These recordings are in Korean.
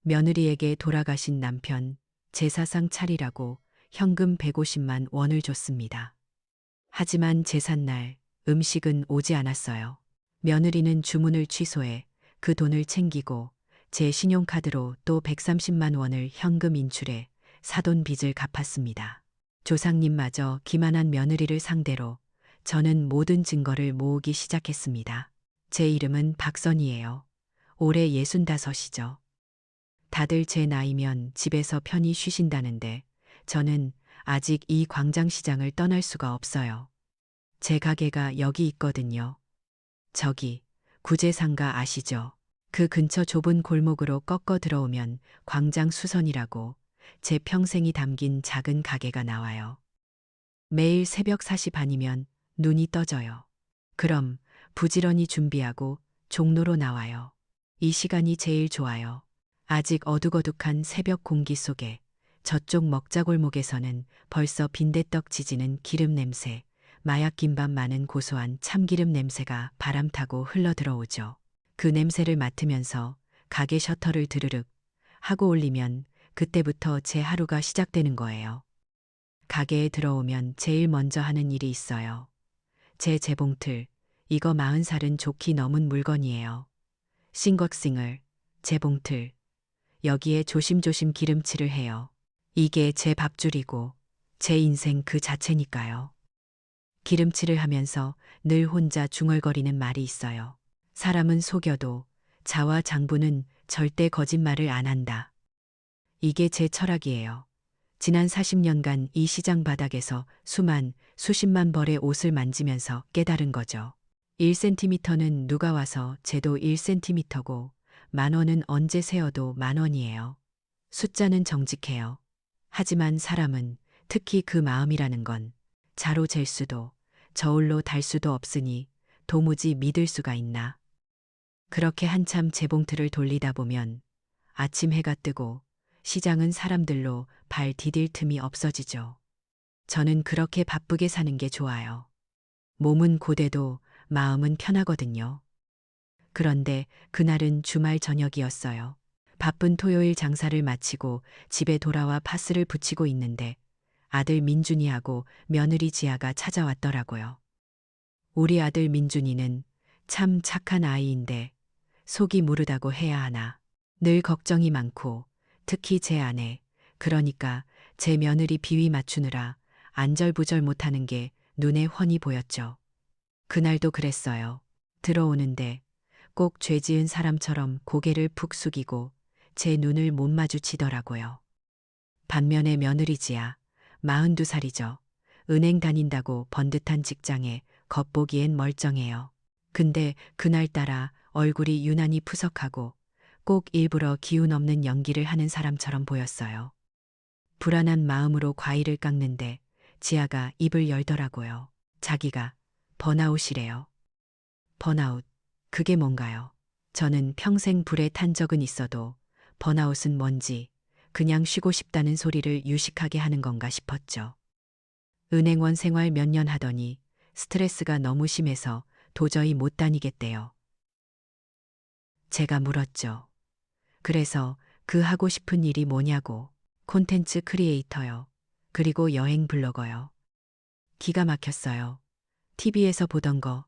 며느리에게 돌아가신 남편 제사상 차리라고 현금 150만 원을 줬습니다. 하지만 제삿날 음식은 오지 않았어요. 며느리는 주문을 취소해 그 돈을 챙기고 제 신용카드로 또 130만 원을 현금 인출해 사돈 빚을 갚았습니다. 조상님마저 기만한 며느리를 상대로 저는 모든 증거를 모으기 시작했습니다. 제 이름은 박선희예요. 올해 65이죠. 다들 제 나이면 집에서 편히 쉬신다는데 저는 아직 이 광장시장을 떠날 수가 없어요. 제 가게가 여기 있거든요. 저기 구제상가 아시죠? 그 근처 좁은 골목으로 꺾어 들어오면 광장 수선이라고 제 평생이 담긴 작은 가게가 나와요. 매일 새벽 4시 반이면 눈이 떠져요. 그럼 부지런히 준비하고 종로로 나와요. 이 시간이 제일 좋아요. 아직 어둑어둑한 새벽 공기 속에 저쪽 먹자골목에서는 벌써 빈대떡 지지는 기름 냄새, 마약 김밥 많은 고소한 참기름 냄새가 바람 타고 흘러 들어오죠. 그 냄새를 맡으면서 가게 셔터를 드르륵 하고 올리면 그때부터 제 하루가 시작되는 거예요. 가게에 들어오면 제일 먼저 하는 일이 있어요. 제 재봉틀, 이거 40살은 좋기 넘은 물건이에요. 싱거싱을, 재봉틀, 여기에 조심조심 기름칠을 해요. 이게 제 밥줄이고 제 인생 그 자체니까요. 기름칠을 하면서 늘 혼자 중얼거리는 말이 있어요. 사람은 속여도 자와 장부는 절대 거짓말을 안 한다. 이게 제 철학이에요. 지난 40년간 이 시장 바닥에서 수십만 벌의 옷을 만지면서 깨달은 거죠. 1cm는 누가 와서 재도 1cm고 10,000원은 언제 세어도 10,000원이에요. 숫자는 정직해요. 하지만 사람은, 특히 그 마음이라는 건 자로 잴 수도 저울로 달 수도 없으니 도무지 믿을 수가 있나. 그렇게 한참 재봉틀을 돌리다 보면 아침 해가 뜨고 시장은 사람들로 발 디딜 틈이 없어지죠. 저는 그렇게 바쁘게 사는 게 좋아요. 몸은 고되도 마음은 편하거든요. 그런데 그날은 주말 저녁이었어요. 바쁜 토요일 장사를 마치고 집에 돌아와 파스를 붙이고 있는데 아들 민준이하고 며느리 지아가 찾아왔더라고요. 우리 아들 민준이는 참 착한 아이인데 속이 무르다고 해야 하나. 늘 걱정이 많고 특히 제 아내, 그러니까 제 며느리 비위 맞추느라 안절부절 못하는 게 눈에 훤히 보였죠. 그날도 그랬어요. 들어오는데 꼭 죄 지은 사람처럼 고개를 푹 숙이고 제 눈을 못 마주치더라고요. 반면에 며느리지야 42살이죠. 은행 다닌다고 번듯한 직장에 겉보기엔 멀쩡해요. 근데 그날따라 얼굴이 유난히 푸석하고 꼭 일부러 기운 없는 연기를 하는 사람처럼 보였어요. 불안한 마음으로 과일을 깎는데 지아가 입을 열더라고요. 자기가 번아웃이래요. 번아웃, 그게 뭔가요? 저는 평생 불에 탄 적은 있어도 번아웃은 뭔지 그냥 쉬고 싶다는 소리를 유식하게 하는 건가 싶었죠. 은행원 생활 몇 년 하더니 스트레스가 너무 심해서 도저히 못 다니겠대요. 제가 물었죠. 그래서 그 하고 싶은 일이 뭐냐고. 콘텐츠 크리에이터요. 그리고 여행 블로거요. 기가 막혔어요. TV에서 보던 거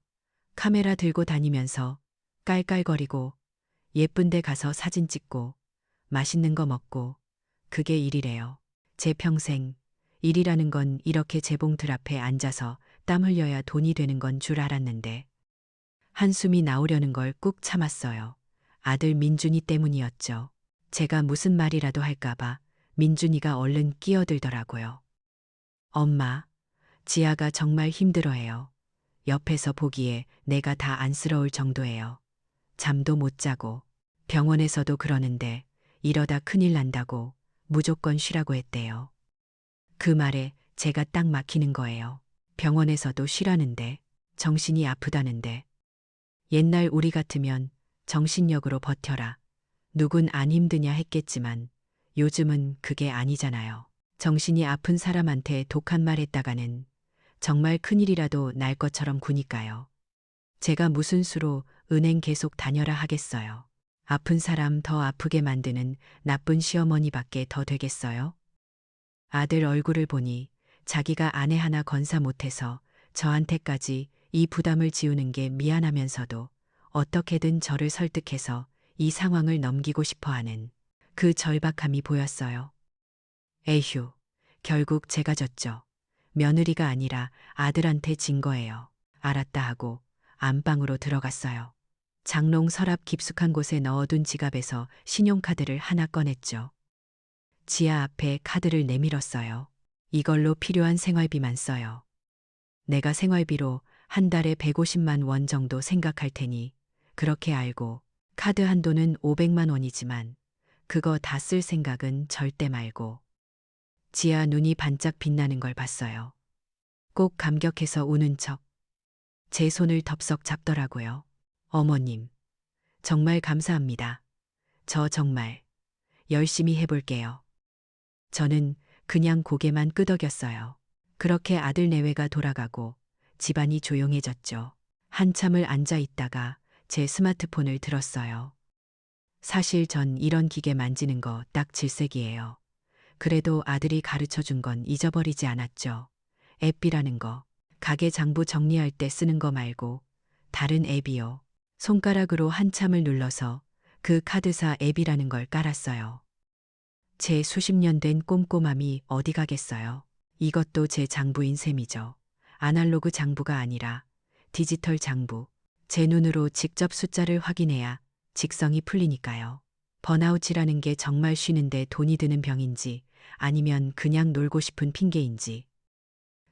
카메라 들고 다니면서 깔깔거리고 예쁜 데 가서 사진 찍고 맛있는 거 먹고 그게 일이래요. 제 평생 일이라는 건 이렇게 재봉틀 앞에 앉아서 땀 흘려야 돈이 되는 건 줄 알았는데 한숨이 나오려는 걸 꾹 참았어요. 아들 민준이 때문이었죠. 제가 무슨 말이라도 할까봐 민준이가 얼른 끼어들더라고요. 엄마, 지아가 정말 힘들어해요. 옆에서 보기에 내가 다 안쓰러울 정도예요. 잠도 못 자고 병원에서도 그러는데 이러다 큰일 난다고 무조건 쉬라고 했대요. 그 말에 제가 딱 막히는 거예요. 병원에서도 쉬라는데 정신이 아프다는데 옛날 우리 같으면 정신력으로 버텨라. 누군 안 힘드냐 했겠지만 요즘은 그게 아니잖아요. 정신이 아픈 사람한테 독한 말 했다가는 정말 큰일이라도 날 것처럼 구니까요. 제가 무슨 수로 은행 계속 다녀라 하겠어요. 아픈 사람 더 아프게 만드는 나쁜 시어머니밖에 더 되겠어요? 아들 얼굴을 보니 자기가 아내 하나 건사 못해서 저한테까지 이 부담을 지우는 게 미안하면서도 어떻게든 저를 설득해서 이 상황을 넘기고 싶어 하는 그 절박함이 보였어요. 에휴, 결국 제가 졌죠. 며느리가 아니라 아들한테 진 거예요. 알았다 하고 안방으로 들어갔어요. 장롱 서랍 깊숙한 곳에 넣어둔 지갑에서 신용카드를 하나 꺼냈죠. 지아 앞에 카드를 내밀었어요. 이걸로 필요한 생활비만 써요. 내가 생활비로 한 달에 150만 원 정도 생각할 테니 그렇게 알고 카드 한도는 500만 원이지만 그거 다 쓸 생각은 절대 말고. 지아 눈이 반짝 빛나는 걸 봤어요. 꼭 감격해서 우는 척. 제 손을 덥석 잡더라고요. 어머님, 정말 감사합니다. 저 정말 열심히 해볼게요. 저는 그냥 고개만 끄덕였어요. 그렇게 아들 내외가 돌아가고 집안이 조용해졌죠. 한참을 앉아 있다가 제 스마트폰을 들었어요. 사실 전 이런 기계 만지는 거 딱 질색이에요. 그래도 아들이 가르쳐 준 건 잊어버리지 않았죠. 앱이라는 거. 가게 장부 정리할 때 쓰는 거 말고 다른 앱이요. 손가락으로 한참을 눌러서 그 카드사 앱이라는 걸 깔았어요. 제 수십 년 된 꼼꼼함이 어디 가겠어요. 이것도 제 장부인 셈이죠. 아날로그 장부가 아니라 디지털 장부. 제 눈으로 직접 숫자를 확인해야 직성이 풀리니까요. 번아웃이라는 게 정말 쉬는데 돈이 드는 병인지 아니면 그냥 놀고 싶은 핑계인지.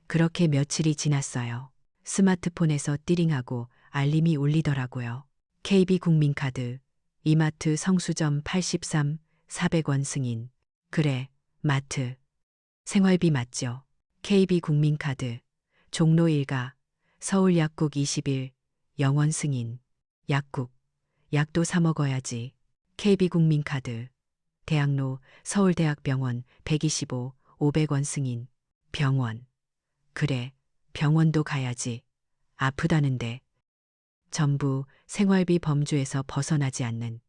그렇게 며칠이 지났어요. 스마트폰에서 띠링하고 알림이 울리더라고요. KB국민카드, 이마트 성수점 83, 400원 승인. 그래, 마트. 생활비 맞죠? KB국민카드, 종로 1가, 서울 약국 21, 영원 승인. 약국, 약도 사 먹어야지. KB국민카드, 대학로 서울대학병원 125, 500원 승인. 병원. 그래, 병원도 가야지. 아프다는데. 전부 생활비 범주에서 벗어나지 않는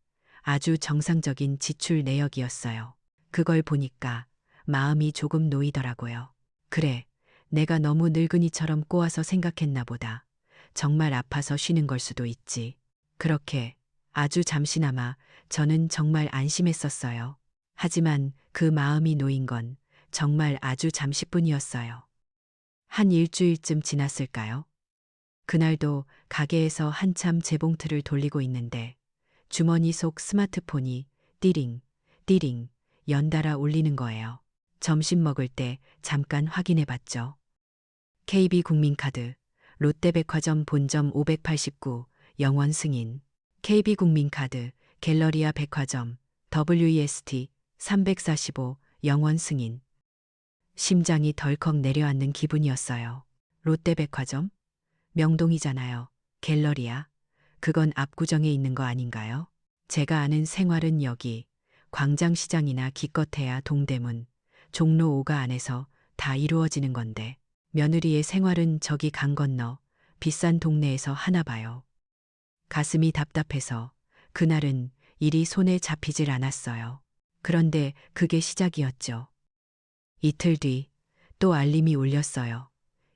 아주 정상적인 지출 내역이었어요. 그걸 보니까 마음이 조금 놓이더라고요. 그래, 내가 너무 늙은이처럼 꼬아서 생각했나 보다. 정말 아파서 쉬는 걸 수도 있지. 그렇게 아주 잠시나마 저는 정말 안심했었어요. 하지만 그 마음이 놓인 건 정말 아주 잠시뿐이었어요. 한 일주일쯤 지났을까요? 그날도 가게에서 한참 재봉틀을 돌리고 있는데 주머니 속 스마트폰이 띠링, 띠링 연달아 울리는 거예요. 점심 먹을 때 잠깐 확인해 봤죠. KB국민카드, 롯데백화점 본점 589, 영원 승인. KB국민카드, 갤러리아 백화점, WEST 345, 영원 승인. 심장이 덜컥 내려앉는 기분이었어요. 롯데백화점? 명동이잖아요. 갤러리아? 그건 압구정에 있는 거 아닌가요? 제가 아는 생활은 여기, 광장시장이나 기껏해야 동대문, 종로 5가 안에서 다 이루어지는 건데, 며느리의 생활은 저기 강 건너, 비싼 동네에서 하나 봐요. 가슴이 답답해서 그날은 일이 손에 잡히질 않았어요. 그런데 그게 시작이었죠. 이틀 뒤 또 알림이 울렸어요.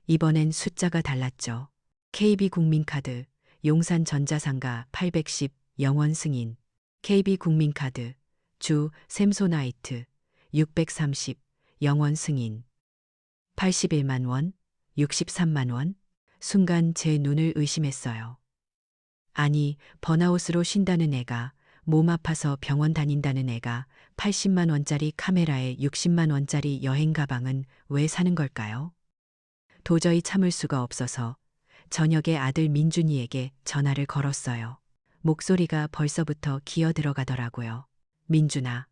이번엔 숫자가 달랐죠. KB국민카드, 용산전자상가 810, 영원 승인. KB국민카드, 주 샘소나이트 630, 영원 승인. 81만 원, 63만 원. 순간 제 눈을 의심했어요. 아니, 번아웃으로 쉰다는 애가, 몸 아파서 병원 다닌다는 애가 80만 원짜리 카메라에 60만 원짜리 여행 가방은 왜 사는 걸까요? 도저히 참을 수가 없어서 저녁에 아들 민준이에게 전화를 걸었어요. 목소리가 벌써부터 기어 들어가더라고요. 민준아,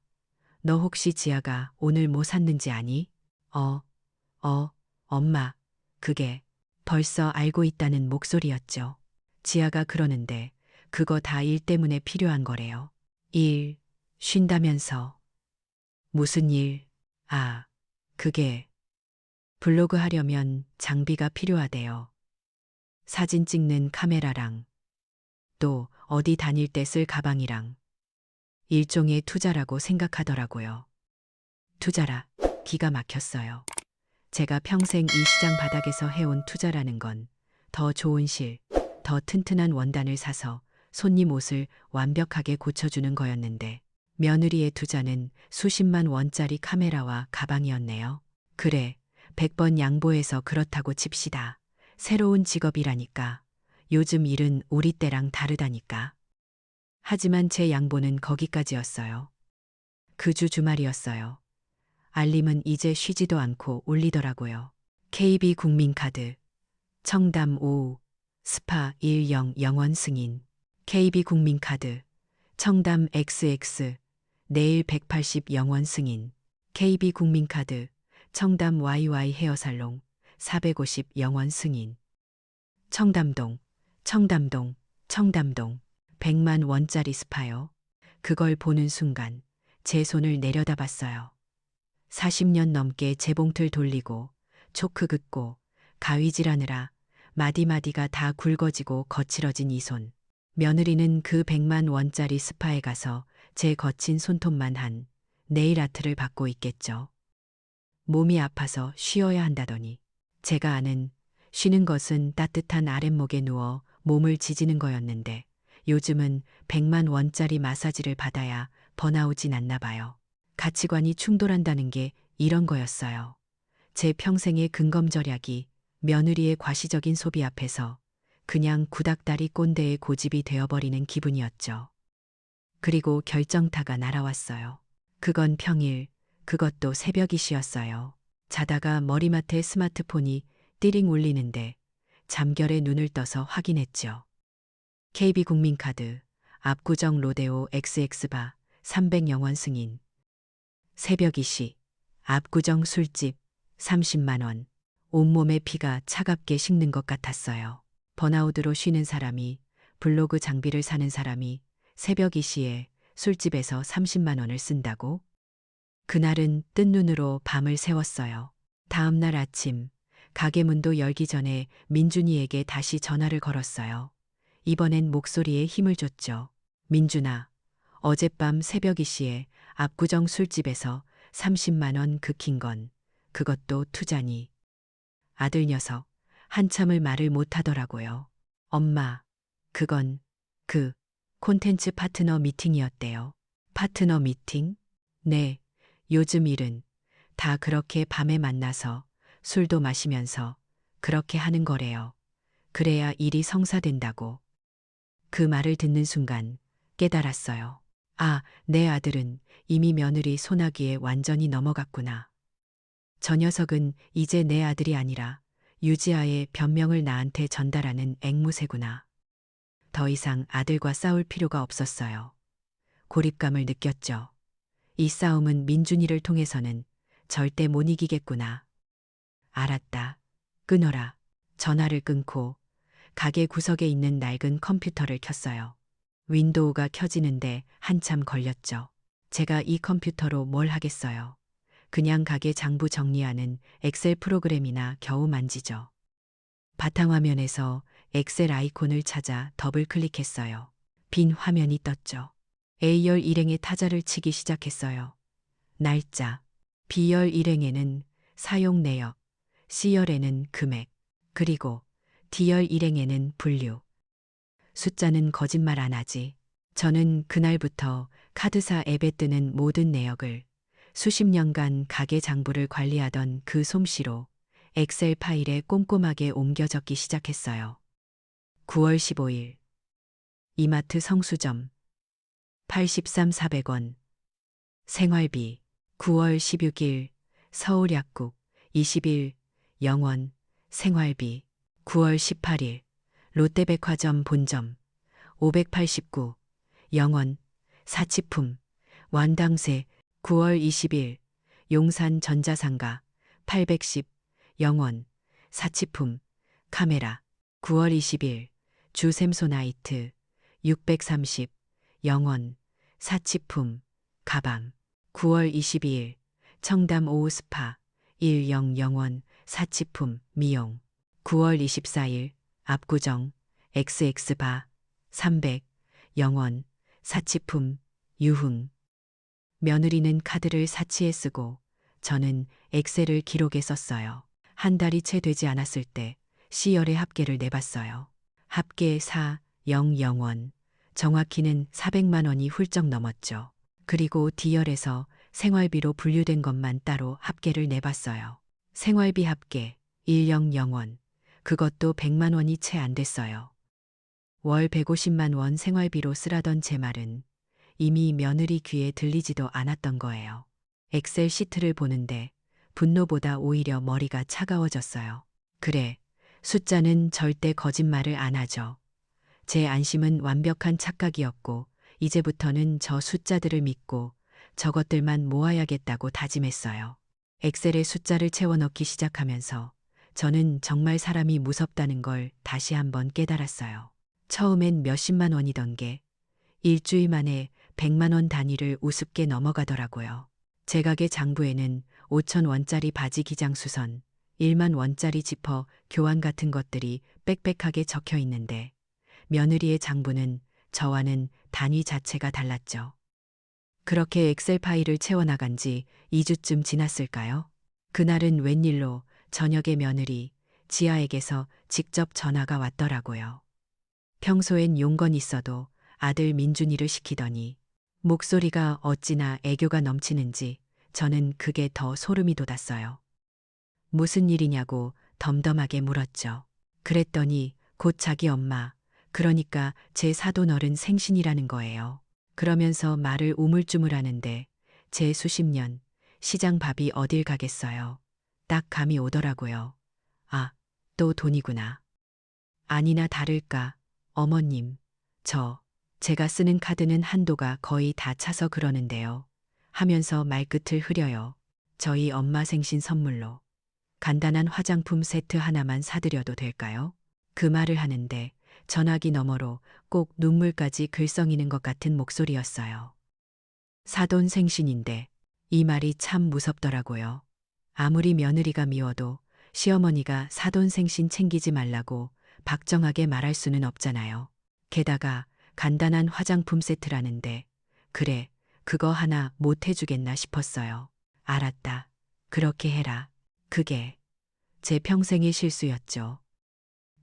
너 혹시 지아가 오늘 뭐 샀는지 아니? 엄마, 그게 벌써 알고 있다는 목소리였죠. 지아가 그러는데 그거 다 일 때문에 필요한 거래요. 일, 쉰다면서. 무슨 일? 아, 그게 블로그 하려면 장비가 필요하대요. 사진 찍는 카메라랑 또 어디 다닐 때 쓸 가방이랑 일종의 투자라고 생각하더라고요. 투자라 기가 막혔어요. 제가 평생 이 시장 바닥에서 해온 투자라는 건 더 좋은 실, 더 튼튼한 원단을 사서 손님 옷을 완벽하게 고쳐주는 거였는데 며느리의 투자는 수십만 원짜리 카메라와 가방이었네요. 그래, 100번 양보해서 그렇다고 칩시다. 새로운 직업이라니까. 요즘 일은 우리 때랑 다르다니까. 하지만 제 양보는 거기까지였어요. 그 주 주말이었어요. 알림은 이제 쉬지도 않고 울리더라고요. KB 국민카드, 청담 5, 스파 10 영원 승인, KB 국민카드, 청담 XX, 내일 180 영원 승인, KB 국민카드, 청담 YY 헤어살롱, 450 영원 승인, 청담동, 청담동, 청담동, 100만 원짜리 스파요. 그걸 보는 순간 제 손을 내려다봤어요. 40년 넘게 재봉틀 돌리고 초크 긋고 가위질하느라 마디마디가 다 굵어지고 거칠어진 이 손. 며느리는 그 100만 원짜리 스파에 가서 제 거친 손톱만 한 네일 아트를 받고 있겠죠. 몸이 아파서 쉬어야 한다더니 제가 아는 쉬는 것은 따뜻한 아랫목에 누워 몸을 지지는 거였는데 요즘은 100만 원짜리 마사지를 받아야 번아웃이 났나 봐요. 가치관이 충돌한다는 게 이런 거였어요. 제 평생의 근검절약이 며느리의 과시적인 소비 앞에서 그냥 구닥다리 꼰대의 고집이 되어버리는 기분이었죠. 그리고 결정타가 날아왔어요. 그건 평일, 그것도 새벽이시였어요. 자다가 머리맡에 스마트폰이 띠링 울리는데 잠결에 눈을 떠서 확인했죠. KB국민카드, 압구정 로데오 XX바 300 영원 승인. 새벽이시, 압구정 술집 30만 원. 온몸에 피가 차갑게 식는 것 같았어요. 번아웃으로 쉬는 사람이, 블로그 장비를 사는 사람이 새벽 이시에 술집에서 30만 원을 쓴다고? 그날은 뜬 눈으로 밤을 새웠어요. 다음 날 아침, 가게 문도 열기 전에 민준이에게 다시 전화를 걸었어요. 이번엔 목소리에 힘을 줬죠. 민준아, 어젯밤 새벽 이시에 압구정 술집에서 30만 원 긁힌 건 그것도 투자니. 아들 녀석 한참을 말을 못하더라고요. 엄마, 그건 콘텐츠 파트너 미팅이었대요. 파트너 미팅? 네, 요즘 일은 다 그렇게 밤에 만나서 술도 마시면서 그렇게 하는 거래요. 그래야 일이 성사된다고. 그 말을 듣는 순간 깨달았어요. 아, 내 아들은 이미 며느리 손아귀에 완전히 넘어갔구나. 저 녀석은 이제 내 아들이 아니라 유지아의 변명을 나한테 전달하는 앵무새구나. 더 이상 아들과 싸울 필요가 없었어요. 고립감을 느꼈죠. 이 싸움은 민준이를 통해서는 절대 못 이기겠구나. 알았다. 끊어라. 전화를 끊고 가게 구석에 있는 낡은 컴퓨터를 켰어요. 윈도우가 켜지는데 한참 걸렸죠. 제가 이 컴퓨터로 뭘 하겠어요. 그냥 가게 장부 정리하는 엑셀 프로그램이나 겨우 만지죠. 바탕화면에서 엑셀 아이콘을 찾아 더블 클릭했어요. 빈 화면이 떴죠. A열 일행의 타자를 치기 시작했어요. 날짜, B열 일행에는 사용 내역, C열에는 금액, 그리고 D열 일행에는 분류. 숫자는 거짓말 안 하지. 저는 그날부터 카드사 앱에 뜨는 모든 내역을 수십 년간 가게 장부를 관리하던 그 솜씨로 엑셀 파일에 꼼꼼하게 옮겨 적기 시작했어요. 9월 15일 이마트 성수점 83 400원 생활비 9월 16일 서울 약국 21 영원 생활비 9월 18일 롯데백화점 본점 589 영원 사치품 완당세 9월 20일 용산 전자상가 810 영원 사치품 카메라 9월 20일 주샘소나이트 630 영원 사치품 가방 9월 22일 청담 오스파 10 영원 사치품 미용 9월 24일 압구정 XX바 300 영원 사치품 유흥. 며느리는 카드를 사치에 쓰고 저는 엑셀을 기록에 썼어요. 한 달이 채 되지 않았을 때 C열의 합계를 내봤어요. 합계 400원. 정확히는 400만 원이 훌쩍 넘었죠. 그리고 D열에서 생활비로 분류된 것만 따로 합계를 내봤어요. 생활비 합계 100원. 그것도 100만 원이 채 안 됐어요. 월 150만 원 생활비로 쓰라던 제 말은 이미 며느리 귀에 들리지도 않았던 거예요. 엑셀 시트를 보는데 분노보다 오히려 머리가 차가워졌어요. 그래, 숫자는 절대 거짓말을 안 하죠. 제 안심은 완벽한 착각이었고 이제부터는 저 숫자들을 믿고 저것들만 모아야겠다고 다짐했어요. 엑셀에 숫자를 채워넣기 시작하면서 저는 정말 사람이 무섭다는 걸 다시 한번 깨달았어요. 처음엔 몇십만 원이던 게 일주일 만에 100만 원 단위를 우습게 넘어가더라고요. 제 가게 장부에는 5천 원짜리 바지 기장 수선, 1만 원짜리 지퍼 교환 같은 것들이 빽빽하게 적혀 있는데 며느리의 장부는 저와는 단위 자체가 달랐죠. 그렇게 엑셀 파일을 채워나간 지 2주쯤 지났을까요? 그날은 웬일로 저녁에 며느리 지아에게서 직접 전화가 왔더라고요. 평소엔 용건 있어도 아들 민준이를 시키더니 목소리가 어찌나 애교가 넘치는지 저는 그게 더 소름이 돋았어요. 무슨 일이냐고 덤덤하게 물었죠. 그랬더니 곧 자기 엄마, 그러니까 제 사돈 어른 생신이라는 거예요. 그러면서 말을 우물쭈물하는데 제 수십 년 시장 밥이 어딜 가겠어요. 딱 감이 오더라고요. 아, 또 돈이구나. 아니나 다를까, 어머님, 제가 쓰는 카드는 한도가 거의 다 차서 그러는데요. 하면서 말끝을 흐려요. 저희 엄마 생신 선물로 간단한 화장품 세트 하나만 사드려도 될까요? 그 말을 하는데 전화기 너머로 꼭 눈물까지 글썽이는 것 같은 목소리였어요. 사돈 생신인데 이 말이 참 무섭더라고요. 아무리 며느리가 미워도 시어머니가 사돈 생신 챙기지 말라고 박정하게 말할 수는 없잖아요. 게다가 간단한 화장품 세트라는데 그래, 그거 하나 못 해주겠나 싶었어요. 알았다. 그렇게 해라. 그게 제 평생의 실수였죠.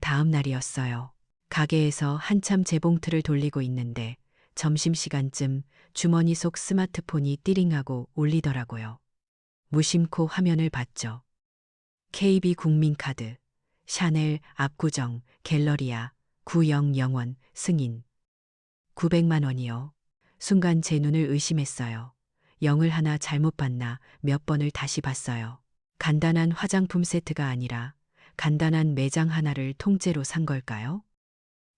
다음 날이었어요. 가게에서 한참 재봉틀을 돌리고 있는데 점심시간쯤 주머니 속 스마트폰이 띠링하고 울리더라고요. 무심코 화면을 봤죠. KB 국민카드, 샤넬 압구정 갤러리아 900원 승인. 900만 원이요. 순간 제 눈을 의심했어요. 0을 하나 잘못 봤나 몇 번을 다시 봤어요. 간단한 화장품 세트가 아니라 간단한 매장 하나를 통째로 산 걸까요?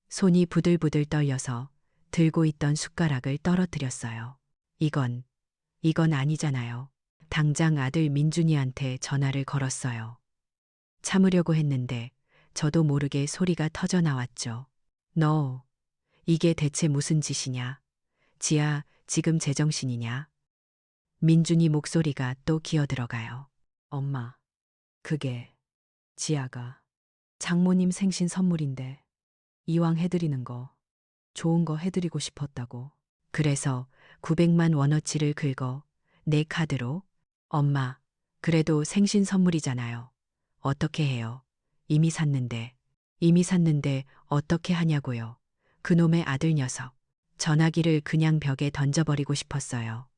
손이 부들부들 떨려서 들고 있던 숟가락을 떨어뜨렸어요. 이건 아니잖아요. 당장 아들 민준이한테 전화를 걸었어요. 참으려고 했는데 저도 모르게 소리가 터져 나왔죠. 너, 이게 대체 무슨 짓이냐? 지아, 지금 제정신이냐? 민준이 목소리가 또 기어들어가요. 엄마, 그게 지아가 장모님 생신 선물인데 이왕 해드리는 거 좋은 거 해드리고 싶었다고. 그래서 900만 원어치를 긁어 내 카드로. 엄마, 그래도 생신 선물이잖아요. 어떻게 해요? 이미 샀는데 어떻게 하냐고요. 그놈의 아들 녀석. 전화기를 그냥 벽에 던져버리고 싶었어요.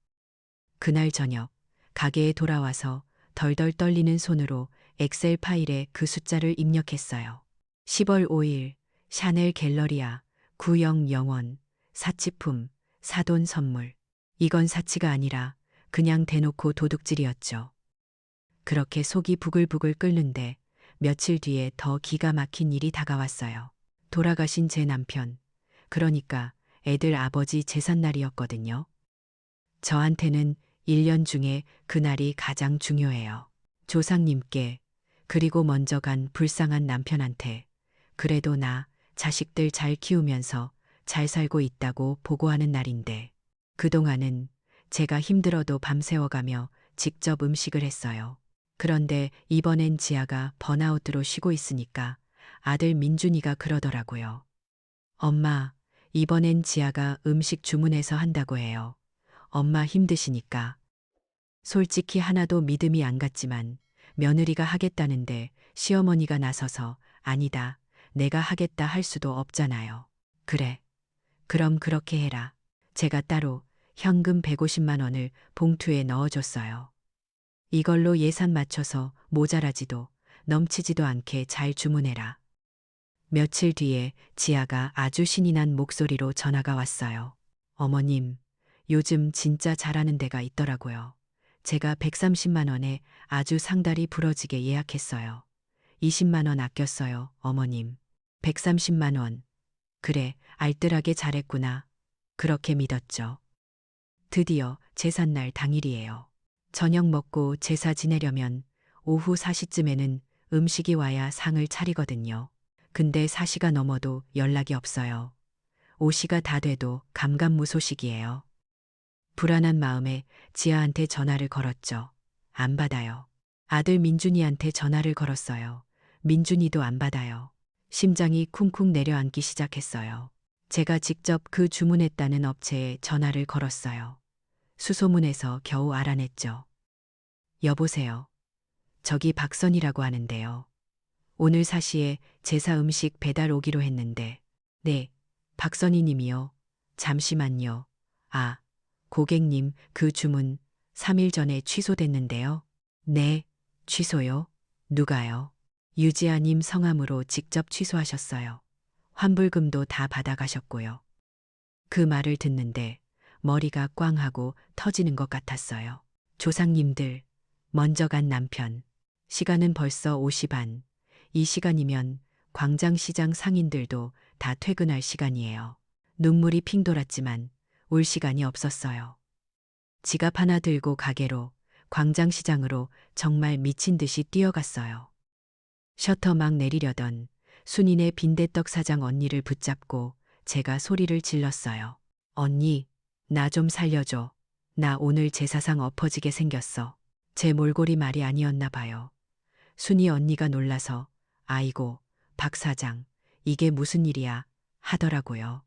그날 저녁 가게에 돌아와서 덜덜 떨리는 손으로 엑셀 파일에 그 숫자를 입력했어요. 10월 5일 샤넬 갤러리아 900원 사치품 사돈 선물. 이건 사치가 아니라 그냥 대놓고 도둑질이었죠. 그렇게 속이 부글부글 끓는데 며칠 뒤에 더 기가 막힌 일이 다가왔어요. 돌아가신 제 남편, 그러니까 애들 아버지 제삿날이었거든요. 저한테는 1년 중에 그날이 가장 중요해요. 조상님께, 그리고 먼저 간 불쌍한 남편한테 그래도 나 자식들 잘 키우면서 잘 살고 있다고 보고하는 날인데 그동안은 제가 힘들어도 밤새워가며 직접 음식을 했어요. 그런데 이번엔 지아가 번아웃으로 쉬고 있으니까 아들 민준이가 그러더라고요. 엄마, 이번엔 지아가 음식 주문해서 한다고 해요. 엄마 힘드시니까. 솔직히 하나도 믿음이 안 갔지만 며느리가 하겠다는데 시어머니가 나서서 아니다, 내가 하겠다 할 수도 없잖아요. 그래. 그럼 그렇게 해라. 제가 따로 현금 150만 원을 봉투에 넣어줬어요. 이걸로 예산 맞춰서 모자라지도 넘치지도 않게 잘 주문해라. 며칠 뒤에 지아가 아주 신이 난 목소리로 전화가 왔어요. 어머님, 요즘 진짜 잘하는 데가 있더라고요. 제가 130만 원에 아주 상다리 부러지게 예약했어요. 20만 원 아꼈어요, 어머님. 130만 원. 그래, 알뜰하게 잘했구나. 그렇게 믿었죠. 드디어 제삿날 당일이에요. 저녁 먹고 제사 지내려면 오후 4시쯤에는 음식이 와야 상을 차리거든요. 근데 4시가 넘어도 연락이 없어요. 5시가 다 돼도 감감무소식이에요. 불안한 마음에 지아한테 전화를 걸었죠. 안 받아요. 아들 민준이한테 전화를 걸었어요. 민준이도 안 받아요. 심장이 쿵쿵 내려앉기 시작했어요. 제가 직접 그 주문했다는 업체에 전화를 걸었어요. 수소문에서 겨우 알아냈죠. 여보세요. 저기 박선이라고 하는데요. 오늘 4시에 제사 음식 배달 오기로 했는데. 네, 박선희 님이요. 잠시만요. 아, 고객님, 그 주문 3일 전에 취소됐는데요. 네, 취소요? 누가요? 유지아 님 성함으로 직접 취소하셨어요. 환불금도 다 받아가셨고요. 그 말을 듣는데 머리가 꽝 하고 터지는 것 같았어요. 조상님들, 먼저 간 남편. 시간은 벌써 5시 반. 이 시간이면 광장시장 상인들도 다 퇴근할 시간이에요. 눈물이 핑 돌았지만 울 시간이 없었어요. 지갑 하나 들고 가게로, 광장시장으로 정말 미친 듯이 뛰어갔어요. 셔터 막 내리려던 순인의 빈대떡 사장 언니를 붙잡고 제가 소리를 질렀어요. 언니, 나 좀 살려줘. 나 오늘 제사상 엎어지게 생겼어. 제 몰골이 말이 아니었나 봐요. 순이 언니가 놀라서 아이고, 박 사장, 이게 무슨 일이야 하더라고요.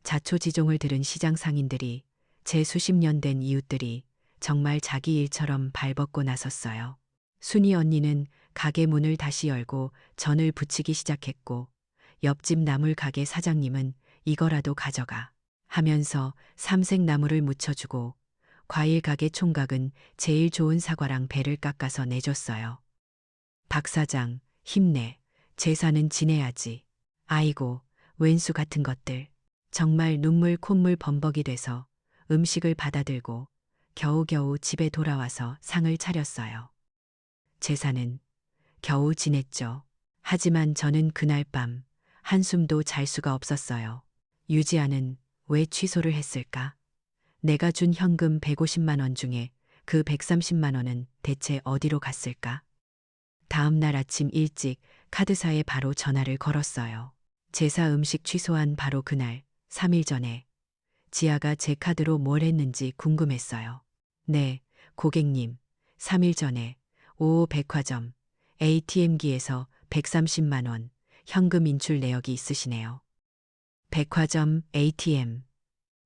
자초지종을 들은 시장 상인들이, 제 수십 년 된 이웃들이 정말 자기 일처럼 발벗고 나섰어요. 순이 언니는 가게 문을 다시 열고 전을 부치기 시작했고, 옆집 나물 가게 사장님은 이거라도 가져가 하면서 삼색 나물을 묻혀주고, 과일 가게 총각은 제일 좋은 사과랑 배를 깎아서 내줬어요. 박 사장, 힘내. 제사는 지내야지. 아이고, 웬수 같은 것들. 정말 눈물 콧물 범벅이 돼서 음식을 받아들고 겨우겨우 집에 돌아와서 상을 차렸어요. 제사는 겨우 지냈죠. 하지만 저는 그날 밤 한숨도 잘 수가 없었어요. 유지아는 왜 취소를 했을까? 내가 준 현금 150만 원 중에 그 130만 원은 대체 어디로 갔을까? 다음 날 아침 일찍 카드사에 바로 전화를 걸었어요. 제사 음식 취소한 바로 그날, 3일 전에 지아가 제 카드로 뭘 했는지 궁금했어요. 네, 고객님, 3일 전에 오호 백화점 ATM기에서 130만 원 현금 인출 내역이 있으시네요. 백화점 ATM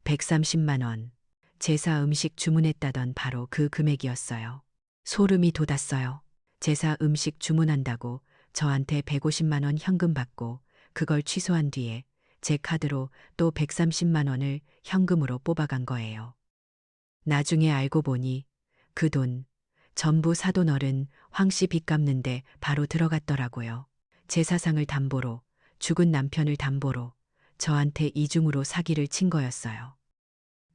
130만 원. 제사 음식 주문했다던 바로 그 금액이었어요. 소름이 돋았어요. 제사 음식 주문한다고 저한테 150만 원 현금 받고 그걸 취소한 뒤에 제 카드로 또 130만 원을 현금으로 뽑아간 거예요. 나중에 알고 보니 그 돈 전부 사돈 어른 황씨 빚 갚는데 바로 들어갔더라고요. 제사상을 담보로, 죽은 남편을 담보로 저한테 이중으로 사기를 친 거였어요.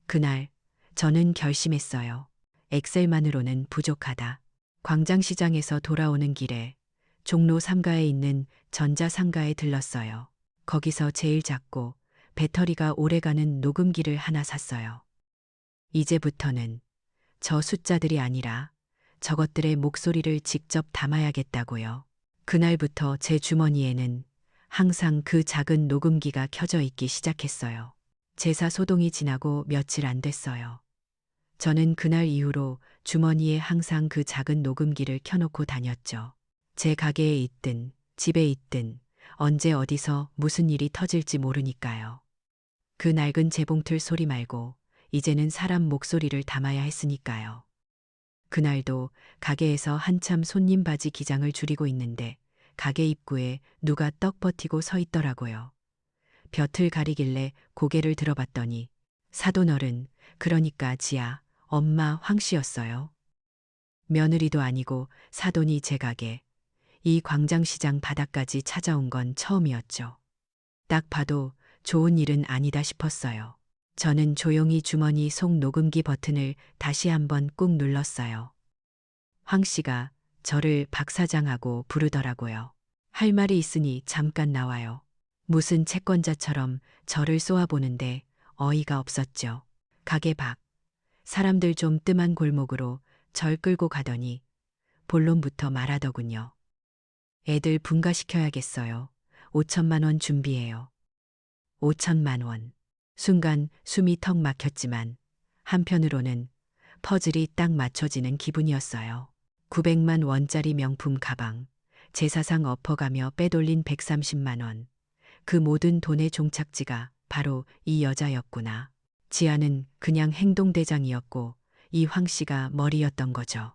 그날 저는 결심했어요. 엑셀만으로는 부족하다. 광장시장에서 돌아오는 길에 종로 3가에 있는 전자상가에 들렀어요. 거기서 제일 작고 배터리가 오래가는 녹음기를 하나 샀어요. 이제부터는 저 숫자들이 아니라 저것들의 목소리를 직접 담아야겠다고요. 그날부터 제 주머니에는 항상 그 작은 녹음기가 켜져 있기 시작했어요. 제사 소동이 지나고 며칠 안 됐어요. 저는 그날 이후로 주머니에 항상 그 작은 녹음기를 켜놓고 다녔죠. 제 가게에 있든 집에 있든 언제 어디서 무슨 일이 터질지 모르니까요. 그 낡은 재봉틀 소리 말고 이제는 사람 목소리를 담아야 했으니까요. 그날도 가게에서 한참 손님 바지 기장을 줄이고 있는데 가게 입구에 누가 떡 버티고 서 있더라고요. 볕을 가리길래 고개를 들어봤더니 사돈어른, 그러니까 지아, 엄마 황 씨였어요. 며느리도 아니고 사돈이 제 가게, 이 광장시장 바닥까지 찾아온 건 처음이었죠. 딱 봐도 좋은 일은 아니다 싶었어요. 저는 조용히 주머니 속 녹음기 버튼을 다시 한번 꾹 눌렀어요. 황 씨가 저를 박 사장하고 부르더라고요. 할 말이 있으니 잠깐 나와요. 무슨 채권자처럼 저를 쏘아보는데 어이가 없었죠. 가게 밖, 사람들 좀 뜸한 골목으로 절 끌고 가더니 본론부터 말하더군요. 애들 분가시켜야겠어요. 5천만 원 준비해요. 5천만 원. 순간 숨이 턱 막혔지만 한편으로는 퍼즐이 딱 맞춰지는 기분이었어요. 900만 원짜리 명품 가방, 제사상 엎어가며 빼돌린 130만 원. 그 모든 돈의 종착지가 바로 이 여자였구나. 지아는 그냥 행동대장이었고 이 황 씨가 머리였던 거죠.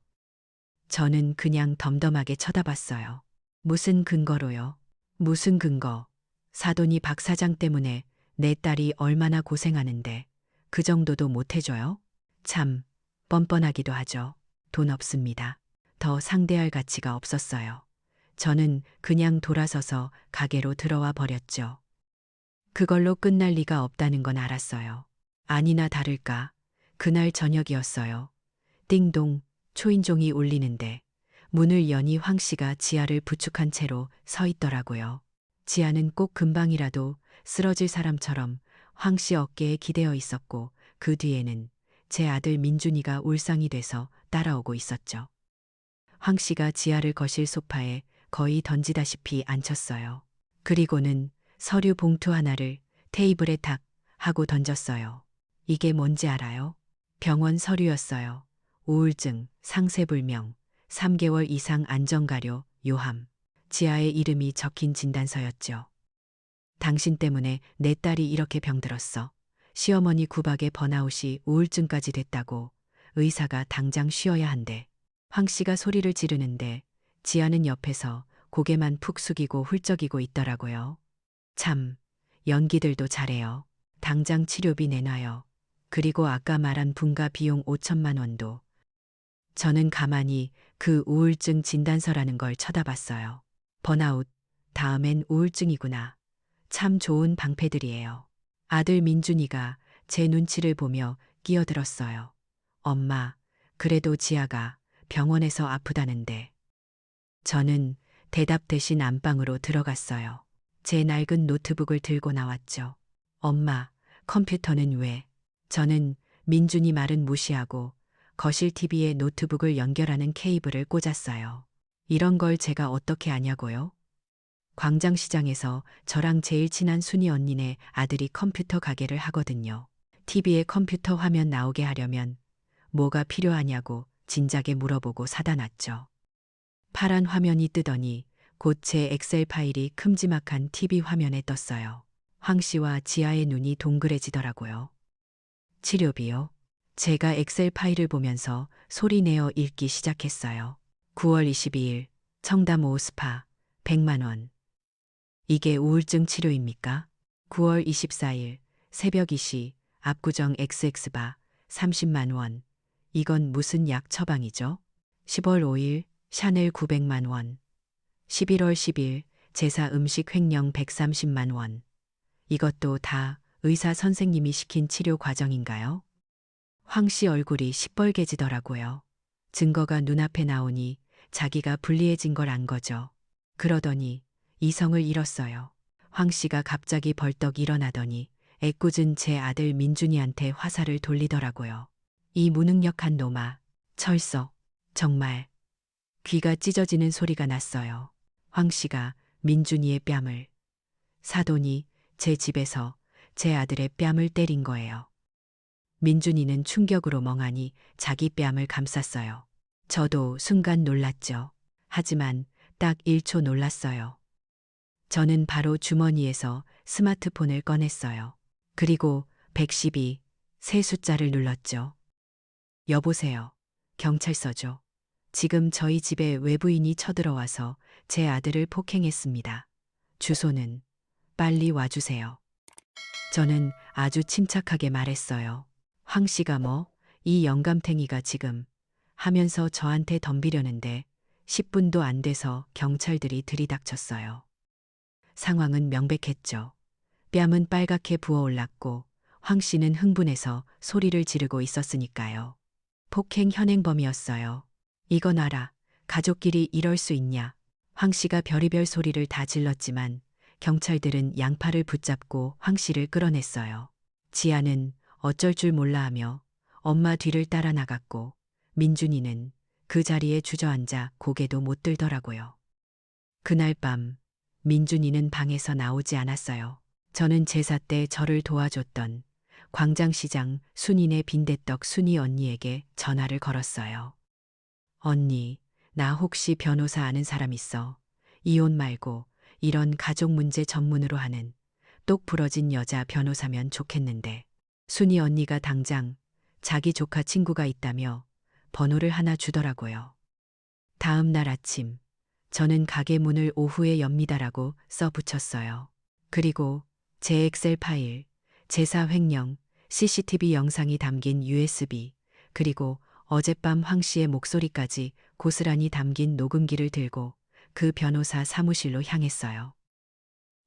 저는 그냥 덤덤하게 쳐다봤어요. 무슨 근거로요? 무슨 근거? 사돈이 박 사장 때문에 내 딸이 얼마나 고생하는데 그 정도도 못 해줘요? 참, 뻔뻔하기도 하죠. 돈 없습니다. 더 상대할 가치가 없었어요. 저는 그냥 돌아서서 가게로 들어와 버렸죠. 그걸로 끝날 리가 없다는 건 알았어요. 아니나 다를까, 그날 저녁이었어요. 띵동, 초인종이 울리는데 문을 여니 황 씨가 지아를 부축한 채로 서 있더라고요. 지아는 꼭 금방이라도 쓰러질 사람처럼 황 씨 어깨에 기대어 있었고 그 뒤에는 제 아들 민준이가 울상이 돼서 따라오고 있었죠. 황 씨가 지아를 거실 소파에 거의 던지다시피 앉혔어요. 그리고는 서류 봉투 하나를 테이블에 탁 하고 던졌어요. 이게 뭔지 알아요? 병원 서류였어요. 우울증, 상세불명, 3개월 이상 안정가료, 요함. 지아의 이름이 적힌 진단서였죠. 당신 때문에 내 딸이 이렇게 병들었어. 시어머니 구박에 번아웃이 우울증까지 됐다고. 의사가 당장 쉬어야 한대. 황 씨가 소리를 지르는데 지아는 옆에서 고개만 푹 숙이고 훌쩍이고 있더라고요. 참, 연기들도 잘해요. 당장 치료비 내놔요. 그리고 아까 말한 분가 비용 5천만 원도. 저는 가만히 그 우울증 진단서라는 걸 쳐다봤어요. 번아웃, 다음엔 우울증이구나. 참 좋은 방패들이에요. 아들 민준이가 제 눈치를 보며 끼어들었어요. 엄마, 그래도 지아가 병원에서 아프다는데. 저는 대답 대신 안방으로 들어갔어요. 제 낡은 노트북을 들고 나왔죠. 엄마, 컴퓨터는 왜? 저는 민준이 말은 무시하고 거실 TV에 노트북을 연결하는 케이블을 꽂았어요. 이런 걸 제가 어떻게 아냐고요? 광장시장에서 저랑 제일 친한 순이 언니네 아들이 컴퓨터 가게를 하거든요. TV에 컴퓨터 화면 나오게 하려면 뭐가 필요하냐고 진작에 물어보고 사다 놨죠. 파란 화면이 뜨더니 곧 제 엑셀 파일이 큼지막한 TV 화면에 떴어요. 황 씨와 지아의 눈이 동그래지더라고요. 치료비요? 제가 엑셀 파일을 보면서 소리내어 읽기 시작했어요. 9월 22일 청담 오스파 100만 원. 이게 우울증 치료입니까? 9월 24일 새벽 2시 압구정 XX바 30만 원. 이건 무슨 약 처방이죠? 10월 5일 샤넬 900만 원. 11월 10일 제사 음식 횡령 130만 원. 이것도 다 의사 선생님이 시킨 치료 과정인가요? 황 씨 얼굴이 시뻘개지더라고요. 증거가 눈앞에 나오니 자기가 불리해진 걸 안 거죠. 그러더니 이성을 잃었어요. 황 씨가 갑자기 벌떡 일어나더니 애꿎은 제 아들 민준이한테 화살을 돌리더라고요. 이 무능력한 놈아, 철석, 정말. 귀가 찢어지는 소리가 났어요. 황 씨가 민준이의 뺨을, 사돈이 제 집에서 제 아들의 뺨을 때린 거예요. 민준이는 충격으로 멍하니 자기 뺨을 감쌌어요. 저도 순간 놀랐죠. 하지만 딱 1초 놀랐어요. 저는 바로 주머니에서 스마트폰을 꺼냈어요. 그리고 112 세 숫자를 눌렀죠. 여보세요. 경찰서죠. 지금 저희 집에 외부인이 쳐들어와서 제 아들을 폭행했습니다. 주소는 빨리 와주세요. 저는 아주 침착하게 말했어요. 황 씨가 뭐, 이 영감탱이가 지금 하면서 저한테 덤비려는데 10분도 안 돼서 경찰들이 들이닥쳤어요. 상황은 명백했죠. 뺨은 빨갛게 부어올랐고 황 씨는 흥분해서 소리를 지르고 있었으니까요. 폭행 현행범이었어요. 이건 알아. 가족끼리 이럴 수 있냐. 황 씨가 별의별 소리를 다 질렀지만 경찰들은 양팔을 붙잡고 황 씨를 끌어냈어요. 지아는 어쩔 줄 몰라 하며 엄마 뒤를 따라 나갔고 민준이는 그 자리에 주저앉아 고개도 못 들더라고요. 그날 밤 민준이는 방에서 나오지 않았어요. 저는 제사 때 저를 도와줬던 광장시장 순이네 빈대떡 순이 언니에게 전화를 걸었어요. 언니, 나 혹시 변호사 아는 사람 있어? 이혼 말고 이런 가족 문제 전문으로 하는 똑 부러진 여자 변호사면 좋겠는데. 순이 언니가 당장 자기 조카 친구가 있다며 번호를 하나 주더라고요. 다음 날 아침, 저는 가게 문을 오후에 엽니다라고 써 붙였어요. 그리고 제 엑셀 파일, 제사 횡령, CCTV 영상이 담긴 USB, 그리고 어젯밤 황 씨의 목소리까지 고스란히 담긴 녹음기를 들고 그 변호사 사무실로 향했어요.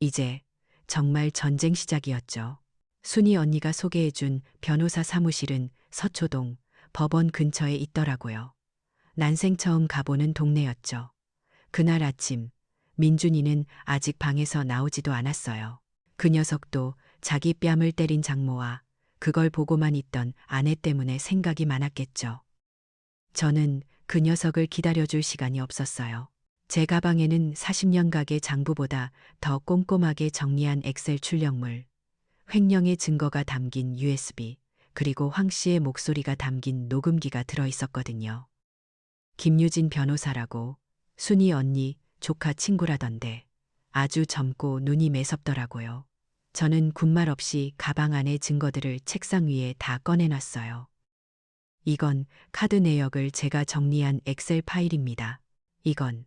이제 정말 전쟁 시작이었죠. 순이 언니가 소개해준 변호사 사무실은 서초동 법원 근처에 있더라고요. 난생 처음 가보는 동네였죠. 그날 아침 민준이는 아직 방에서 나오지도 않았어요. 그 녀석도 자기 뺨을 때린 장모와 그걸 보고만 있던 아내 때문에 생각이 많았겠죠. 저는 그 녀석을 기다려줄 시간이 없었어요. 제 가방에는 40년 가게 장부보다 더 꼼꼼하게 정리한 엑셀 출력물, 횡령의 증거가 담긴 USB, 그리고 황 씨의 목소리가 담긴 녹음기가 들어 있었거든요. 김유진 변호사라고 순이 언니 조카 친구라던데 아주 젊고 눈이 매섭더라고요. 저는 군말 없이 가방 안의 증거들을 책상 위에 다 꺼내놨어요. 이건 카드 내역을 제가 정리한 엑셀 파일입니다. 이건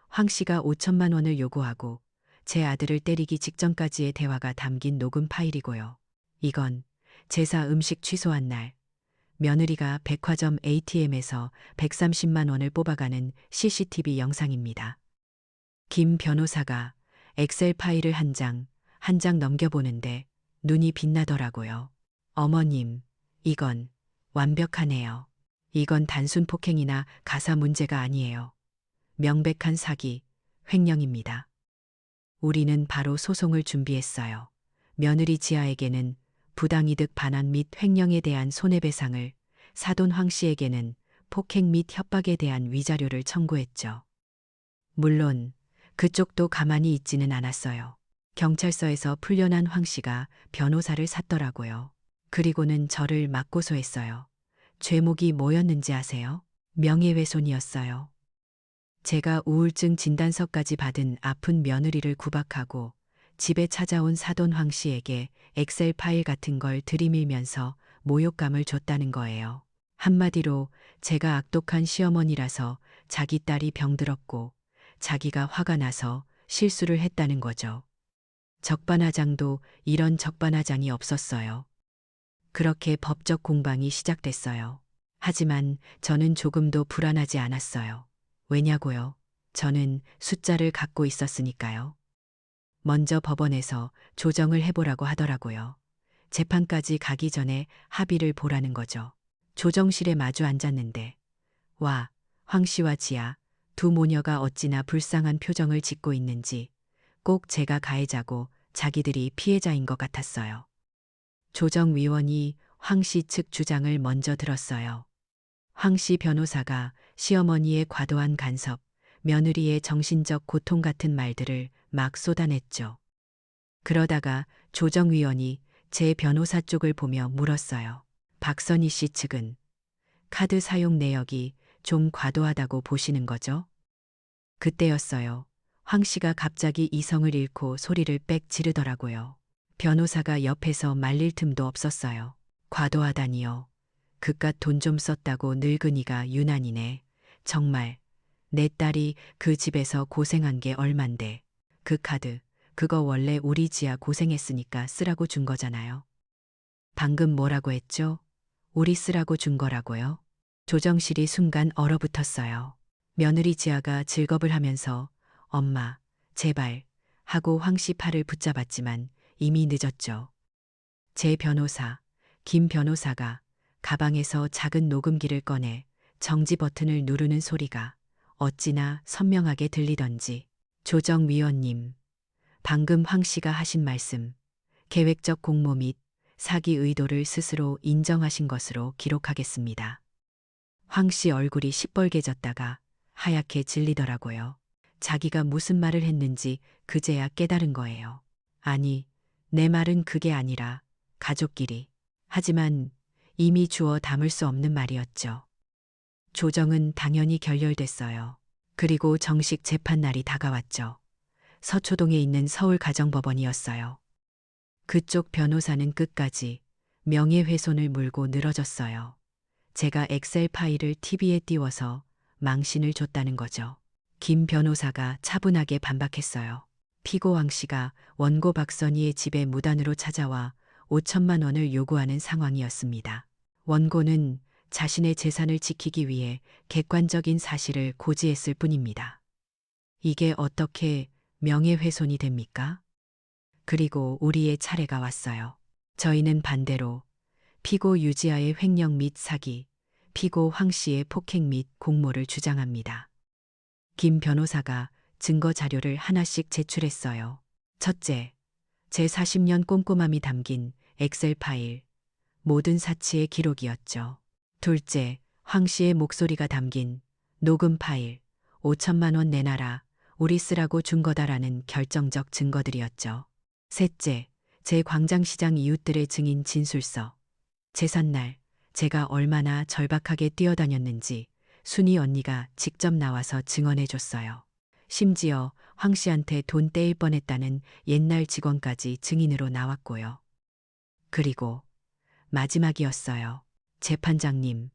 황 씨가 5천만 원을 요구하고 제 아들을 때리기 직전까지의 대화가 담긴 녹음 파일이고요. 이건 제사 음식 취소한 날 며느리가 백화점 ATM에서 130만 원을 뽑아가는 CCTV 영상입니다. 김 변호사가 엑셀 파일을 한 장, 한 장 넘겨보는데 눈이 빛나더라고요. 어머님, 이건 완벽하네요. 이건 단순 폭행이나 가사 문제가 아니에요. 명백한 사기, 횡령입니다. 우리는 바로 소송을 준비했어요. 며느리 지아에게는 부당이득 반환 및 횡령에 대한 손해배상을, 사돈 황 씨에게는 폭행 및 협박에 대한 위자료를 청구했죠. 물론 그쪽도 가만히 있지는 않았어요. 경찰서에서 풀려난 황 씨가 변호사를 샀더라고요. 그리고는 저를 맞고소했어요. 죄목이 뭐였는지 아세요? 명예훼손이었어요. 제가 우울증 진단서까지 받은 아픈 며느리를 구박하고 집에 찾아온 사돈 황 씨에게 엑셀 파일 같은 걸 들이밀면서 모욕감을 줬다는 거예요. 한마디로 제가 악독한 시어머니라서 자기 딸이 병들었고 자기가 화가 나서 실수를 했다는 거죠. 적반하장도 이런 적반하장이 없었어요. 그렇게 법적 공방이 시작됐어요. 하지만 저는 조금도 불안하지 않았어요. 왜냐고요? 저는 숫자를 갖고 있었으니까요. 먼저 법원에서 조정을 해보라고 하더라고요. 재판까지 가기 전에 합의를 보라는 거죠. 조정실에 마주 앉았는데 와, 황 씨와 지아, 두 모녀가 어찌나 불쌍한 표정을 짓고 있는지 꼭 제가 가해자고 자기들이 피해자인 것 같았어요. 조정위원이 황 씨 측 주장을 먼저 들었어요. 황 씨 변호사가 시어머니의 과도한 간섭, 며느리의 정신적 고통 같은 말들을 막 쏟아냈죠. 그러다가 조정위원이 제 변호사 쪽을 보며 물었어요. 박선희 씨 측은 카드 사용 내역이 좀 과도하다고 보시는 거죠? 그때였어요. 황 씨가 갑자기 이성을 잃고 소리를 빽 지르더라고요. 변호사가 옆에서 말릴 틈도 없었어요. 과도하다니요. 그깟 돈 좀 썼다고 늙은이가 유난이네. 정말 내 딸이 그 집에서 고생한 게 얼만데. 그 카드, 그거 원래 우리 지아 고생했으니까 쓰라고 준 거잖아요. 방금 뭐라고 했죠? 우리 쓰라고 준 거라고요? 조정실이 순간 얼어붙었어요. 며느리 지아가 즐겁을 하면서 엄마, 제발 하고 황 씨 팔을 붙잡았지만 이미 늦었죠. 제 변호사, 김 변호사가 가방에서 작은 녹음기를 꺼내 정지 버튼을 누르는 소리가 어찌나 선명하게 들리던지. 조정위원님, 방금 황 씨가 하신 말씀, 계획적 공모 및 사기 의도를 스스로 인정하신 것으로 기록하겠습니다. 황 씨 얼굴이 시뻘개졌다가 하얗게 질리더라고요. 자기가 무슨 말을 했는지 그제야 깨달은 거예요. 아니, 내 말은 그게 아니라 가족끼리. 하지만 이미 주워 담을 수 없는 말이었죠. 조정은 당연히 결렬됐어요. 그리고 정식 재판 날이 다가왔죠. 서초동에 있는 서울가정법원이었어요. 그쪽 변호사는 끝까지 명예훼손을 물고 늘어졌어요. 제가 엑셀 파일을 TV에 띄워서 망신을 줬다는 거죠. 김 변호사가 차분하게 반박했어요. 피고 왕 씨가 원고 박선희의 집에 무단으로 찾아와 5천만 원을 요구하는 상황이었습니다. 원고는 자신의 재산을 지키기 위해 객관적인 사실을 고지했을 뿐입니다. 이게 어떻게 명예훼손이 됩니까? 그리고 우리의 차례가 왔어요. 저희는 반대로 피고 유지아의 횡령 및 사기, 피고 황 씨의 폭행 및 공모를 주장합니다. 김 변호사가 증거 자료를 하나씩 제출했어요. 첫째, 제 40년 꼼꼼함이 담긴 엑셀 파일, 모든 사치의 기록이었죠. 둘째, 황 씨의 목소리가 담긴 녹음 파일, 5천만 원 내놔라, 우리 쓰라고 준 거다라는 결정적 증거들이었죠. 셋째, 제 광장시장 이웃들의 증인 진술서, 제삿날 제가 얼마나 절박하게 뛰어다녔는지 순이 언니가 직접 나와서 증언해 줬어요. 심지어 황 씨한테 돈 떼일 뻔했다는 옛날 직원까지 증인으로 나왔고요. 그리고 마지막이었어요. 재판장님,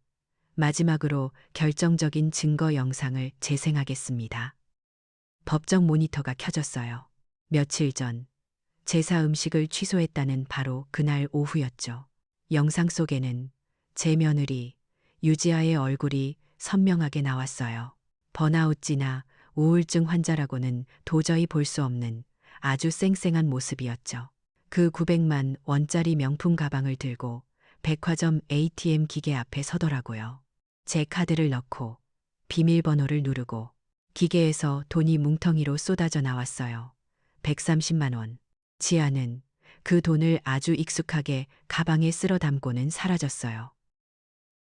마지막으로 결정적인 증거 영상을 재생하겠습니다. 법정 모니터가 켜졌어요. 며칠 전 제사 음식을 취소했다는 바로 그날 오후였죠. 영상 속에는 제 며느리 유지아의 얼굴이 선명하게 나왔어요. 번아웃지나 우울증 환자라고는 도저히 볼 수 없는 아주 쌩쌩한 모습이었죠. 그 900만 원짜리 명품 가방을 들고 백화점 ATM 기계 앞에 서더라고요. 제 카드를 넣고 비밀번호를 누르고 기계에서 돈이 뭉텅이로 쏟아져 나왔어요. 130만 원. 지아는 그 돈을 아주 익숙하게 가방에 쓸어 담고는 사라졌어요.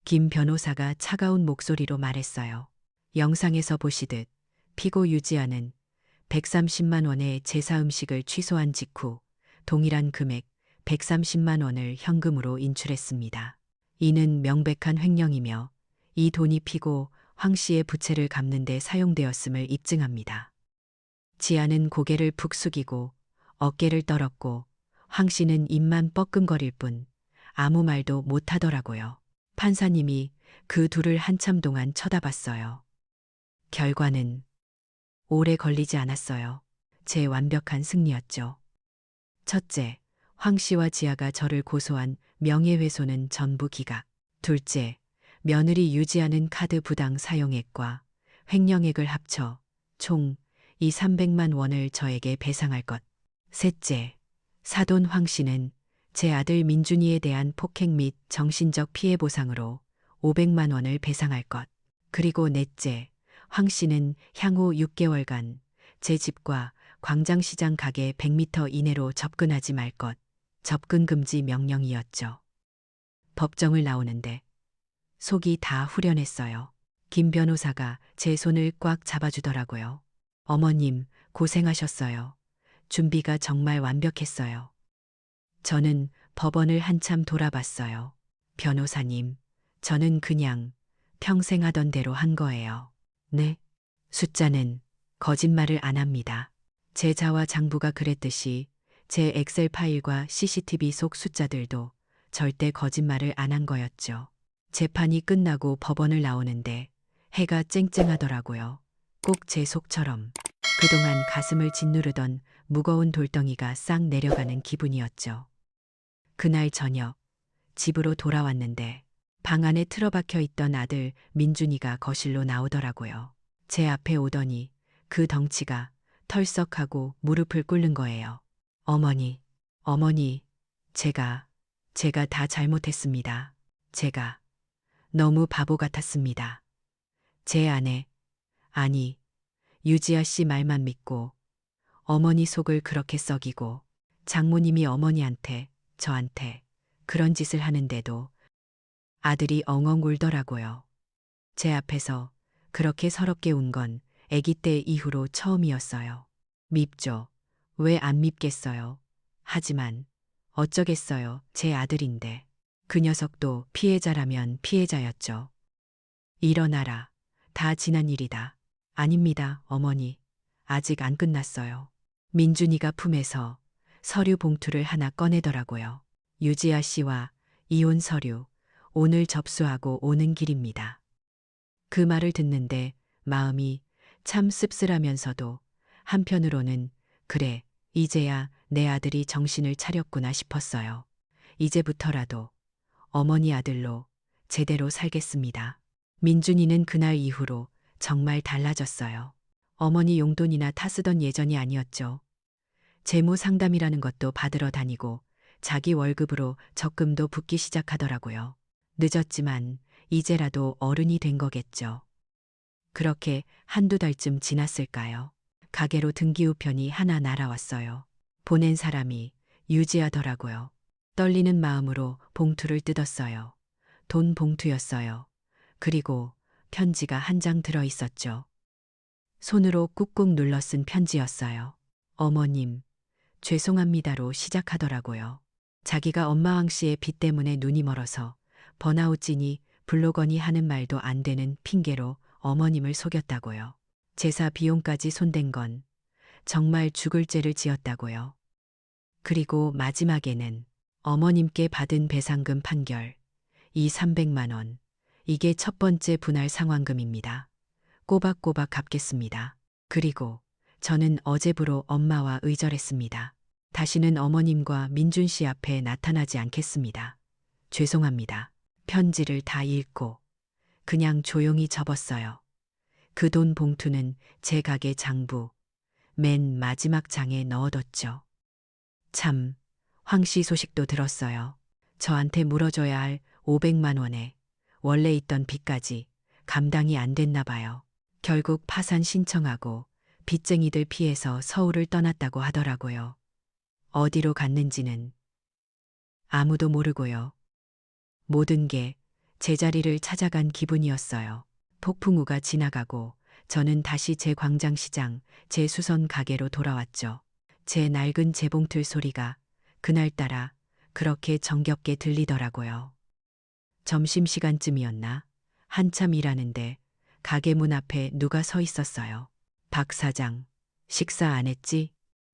김 변호사가 차가운 목소리로 말했어요. 영상에서 보시듯 피고 유지아는 130만 원의 제사 음식을 취소한 직후 동일한 금액 130만 원을 현금으로 인출했습니다. 이는 명백한 횡령이며 이 돈이 피고 황 씨의 부채를 갚는 데 사용되었음을 입증합니다. 지아는 고개를 푹 숙이고 어깨를 떨었고 황 씨는 입만 뻐끔거릴 뿐 아무 말도 못하더라고요. 판사님이 그 둘을 한참 동안 쳐다봤어요. 결과는 오래 걸리지 않았어요. 제 완벽한 승리였죠. 첫째, 황 씨와 지아가 저를 고소한 명예훼손은 전부 기각. 둘째, 며느리 유지하는 카드 부당 사용액과 횡령액을 합쳐 총 이 300만 원을 저에게 배상할 것. 셋째, 사돈 황 씨는 제 아들 민준이에 대한 폭행 및 정신적 피해 보상으로 500만 원을 배상할 것. 그리고 넷째, 황 씨는 향후 6개월간 제 집과 광장시장 가게 100m 이내로 접근하지 말 것. 접근 금지 명령이었죠. 법정을 나오는데 속이 다 후련했어요. 김 변호사가 제 손을 꽉 잡아주더라고요. 어머님, 고생하셨어요. 준비가 정말 완벽했어요. 저는 법원을 한참 돌아봤어요. 변호사님, 저는 그냥 평생 하던 대로 한 거예요. 네? 숫자는 거짓말을 안 합니다. 제자와 장부가 그랬듯이 제 엑셀 파일과 CCTV 속 숫자들도 절대 거짓말을 안 한 거였죠. 재판이 끝나고 법원을 나오는데 해가 쨍쨍하더라고요. 꼭 제 속처럼 그동안 가슴을 짓누르던 무거운 돌덩이가 싹 내려가는 기분이었죠. 그날 저녁 집으로 돌아왔는데 방 안에 틀어박혀 있던 아들 민준이가 거실로 나오더라고요. 제 앞에 오더니 그 덩치가 털썩하고 무릎을 꿇는 거예요. 어머니, 어머니, 제가 다 잘못했습니다. 제가 너무 바보 같았습니다. 제 아내, 아니, 유지아 씨 말만 믿고 어머니 속을 그렇게 썩이고 장모님이 어머니한테, 저한테 그런 짓을 하는데도 아들이 엉엉 울더라고요. 제 앞에서 그렇게 서럽게 운 건 아기 때 이후로 처음이었어요. 밉죠. 왜 안 밉겠어요. 하지만 어쩌겠어요. 제 아들인데. 그 녀석도 피해자라면 피해자였죠. 일어나라. 다 지난 일이다. 아닙니다, 어머니. 아직 안 끝났어요. 민준이가 품에서 서류 봉투를 하나 꺼내더라고요. 유지아 씨와 이혼 서류, 오늘 접수하고 오는 길입니다. 그 말을 듣는데 마음이 참 씁쓸하면서도 한편으로는 그래, 이제야 내 아들이 정신을 차렸구나 싶었어요. 이제부터라도 어머니 아들로 제대로 살겠습니다. 민준이는 그날 이후로 정말 달라졌어요. 어머니 용돈이나 타쓰던 예전이 아니었죠. 재무 상담이라는 것도 받으러 다니고 자기 월급으로 적금도 붓기 시작하더라고요. 늦었지만 이제라도 어른이 된 거겠죠. 그렇게 한두 달쯤 지났을까요? 가게로 등기우편이 하나 날아왔어요. 보낸 사람이 유지하더라고요. 떨리는 마음으로 봉투를 뜯었어요. 돈 봉투였어요. 그리고 편지가 한 장 들어 있었죠. 손으로 꾹꾹 눌러 쓴 편지였어요. 어머님, 죄송합니다로 시작하더라고요. 자기가 엄마왕 씨의 빚 때문에 눈이 멀어서 번아웃이니 블로거니 하는 말도 안 되는 핑계로 어머님을 속였다고요. 제사 비용까지 손댄 건 정말 죽을 죄를 지었다고요. 그리고 마지막에는 어머님께 받은 배상금 판결, 이 300만 원, 이게 첫 번째 분할 상환금입니다. 꼬박꼬박 갚겠습니다. 그리고 저는 어제부로 엄마와 의절했습니다. 다시는 어머님과 민준 씨 앞에 나타나지 않겠습니다. 죄송합니다. 편지를 다 읽고 그냥 조용히 접었어요. 그 돈 봉투는 제 가게 장부 맨 마지막 장에 넣어뒀죠. 참, 황 씨 소식도 들었어요. 저한테 물어줘야 할 500만 원에 원래 있던 빚까지 감당이 안 됐나 봐요. 결국 파산 신청하고 빚쟁이들 피해서 서울을 떠났다고 하더라고요. 어디로 갔는지는 아무도 모르고요. 모든 게 제자리를 찾아간 기분이었어요. 폭풍우가 지나가고 저는 다시 제 광장시장, 제 수선 가게로 돌아왔죠. 제 낡은 재봉틀 소리가 그날따라 그렇게 정겹게 들리더라고요. 점심시간쯤이었나? 한참 일하는데 가게 문 앞에 누가 서 있었어요. 박 사장, 식사 안 했지?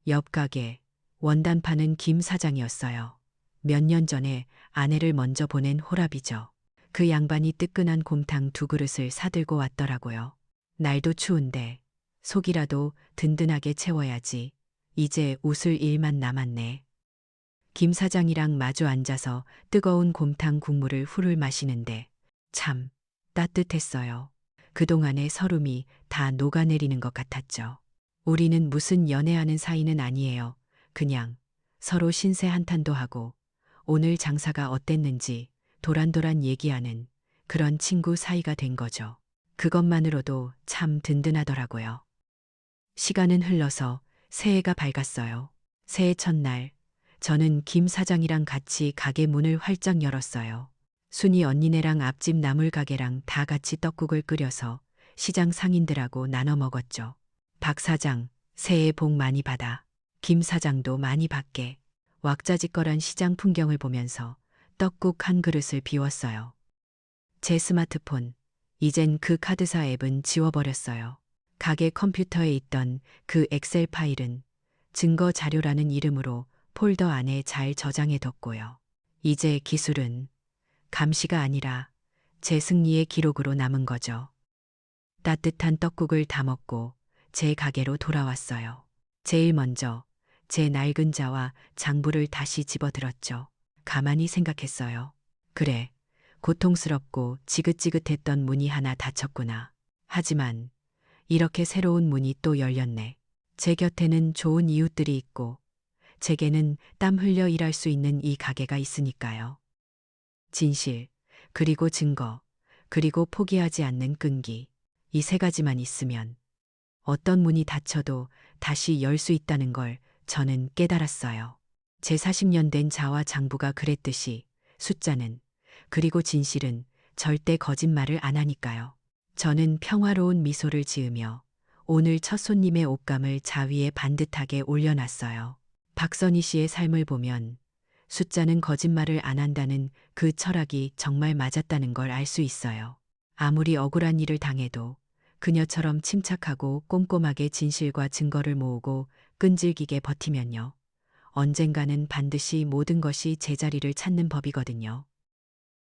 옆 가게, 원단 파는 김 사장이었어요. 몇 년 전에 아내를 먼저 보낸 호랍이죠. 그 양반이 뜨끈한 곰탕 2그릇을 사들고 왔더라고요. 날도 추운데 속이라도 든든하게 채워야지. 이제 웃을 일만 남았네. 김 사장이랑 마주 앉아서 뜨거운 곰탕 국물을 훌훌 마시는데 참 따뜻했어요. 그동안의 서름이 다 녹아내리는 것 같았죠. 우리는 무슨 연애하는 사이는 아니에요. 그냥 서로 신세 한탄도 하고 오늘 장사가 어땠는지 도란도란 얘기하는 그런 친구 사이가 된 거죠. 그것만으로도 참 든든하더라고요. 시간은 흘러서 새해가 밝았어요. 새해 첫날 저는 김 사장이랑 같이 가게 문을 활짝 열었어요. 순이 언니네랑 앞집 나물 가게랑 다 같이 떡국을 끓여서 시장 상인들하고 나눠 먹었죠. 박 사장, 새해 복 많이 받아. 김 사장도 많이 받게. 왁자지껄한 시장 풍경을 보면서 떡국 한 그릇을 비웠어요. 제 스마트폰, 이젠 그 카드사 앱은 지워버렸어요. 가게 컴퓨터에 있던 그 엑셀 파일은 증거 자료라는 이름으로 폴더 안에 잘 저장해 뒀고요. 이제 기술은 감시가 아니라 제 승리의 기록으로 남은 거죠. 따뜻한 떡국을 다 먹고 제 가게로 돌아왔어요. 제일 먼저 제 낡은 자와 장부를 다시 집어들었죠. 가만히 생각했어요. 그래, 고통스럽고 지긋지긋했던 문이 하나 닫혔구나. 하지만 이렇게 새로운 문이 또 열렸네. 제 곁에는 좋은 이웃들이 있고 제게는 땀 흘려 일할 수 있는 이 가게가 있으니까요. 진실, 그리고 증거, 그리고 포기하지 않는 끈기. 이 세 가지만 있으면 어떤 문이 닫혀도 다시 열 수 있다는 걸 저는 깨달았어요. 제 40년 된 자와 장부가 그랬듯이 숫자는, 그리고 진실은 절대 거짓말을 안 하니까요. 저는 평화로운 미소를 지으며 오늘 첫 손님의 옷감을 자위에 반듯하게 올려놨어요. 박선희 씨의 삶을 보면 숫자는 거짓말을 안 한다는 그 철학이 정말 맞았다는 걸 알 수 있어요. 아무리 억울한 일을 당해도 그녀처럼 침착하고 꼼꼼하게 진실과 증거를 모으고 끈질기게 버티면요. 언젠가는 반드시 모든 것이 제자리를 찾는 법이거든요.